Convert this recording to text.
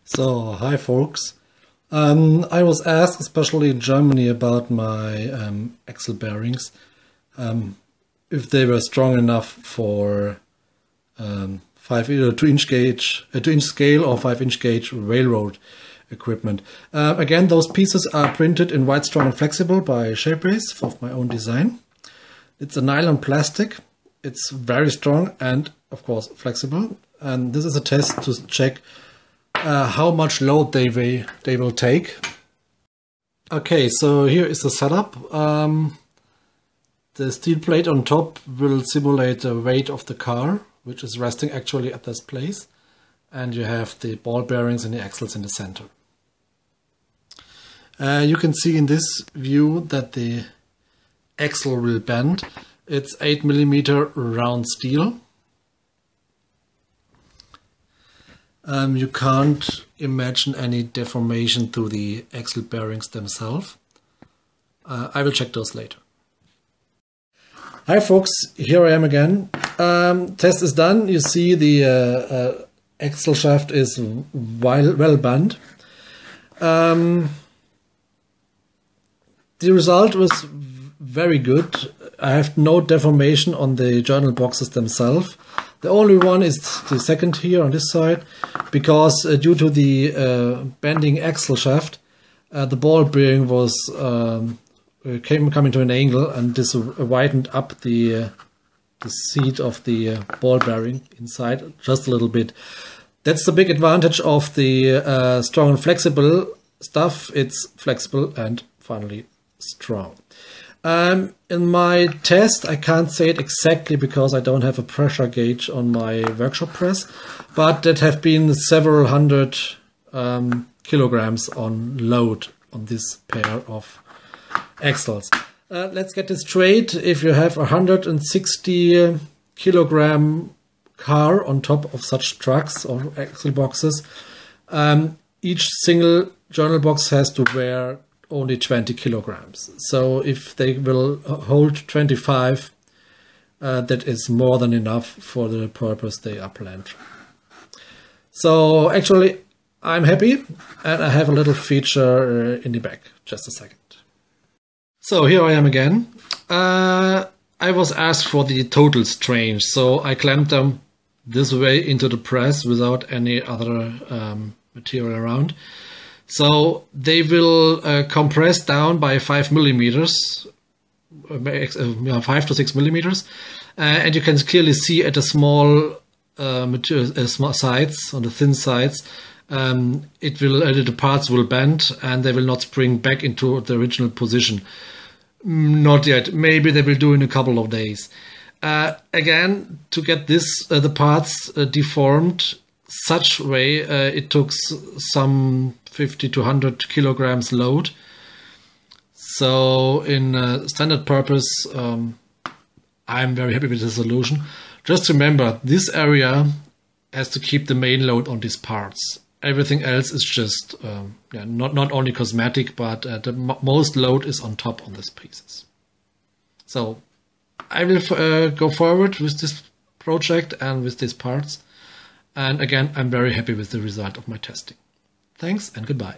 So, hi folks. I was asked, especially in Germany, about my axle bearings, if they were strong enough for 2-inch gauge, 2-inch scale or 5-inch gauge railroad equipment. Again, those pieces are printed in white, strong and flexible by Shapeways of my own design. It's a nylon plastic. It's very strong and, of course, flexible. And this is a test to check how much load they will take. Okay, so here is the setup. The steel plate on top will simulate the weight of the car, which is resting actually at this place. And you have the ball bearings and the axles in the center. You can see in this view that the axle will bend. It's 8mm round steel. You can't imagine any deformation to the axle bearings themselves. I will check those later. Hi folks, here I am again. Test is done. You see the axle shaft is well bent. The result was very good. I have no deformation on the journal boxes themselves. The only one is the second here on this side, because due to the bending axle shaft, the ball bearing was coming to an angle, and this widened up the seat of the ball bearing inside just a little bit. That's the big advantage of the strong and flexible stuff. It's flexible and finally strong. In my test, I can't say it exactly because I don't have a pressure gauge on my workshop press, but that have been several hundred kilograms on load on this pair of axles. Let's get this straight. If you have a 160 kilogram car on top of such trucks or axle boxes, each single journal box has to wear only 20 kilograms. So if they will hold 25, that is more than enough for the purpose they are planned for. So actually, I'm happy, and I have a little feature in the back. Just a second. So here I am again. I was asked for the total strain, so I clamped them this way into the press without any other material around. So they will compress down by 5 millimeters, 5 to 6 millimeters, and you can clearly see at the small sides, on the thin sides, the parts will bend and they will not spring back into the original position. Not yet. Maybe they will do in a couple of days. Again, to get the parts deformed such way, it took some 50 to 100 kilograms load. So in standard purpose, I'm very happy with the solution. Just remember, this area has to keep the main load on these parts. Everything else is just not only cosmetic, but the most load is on top on these pieces. So I will go forward with this project and with these parts. And again, I'm very happy with the result of my testing. Thanks and goodbye.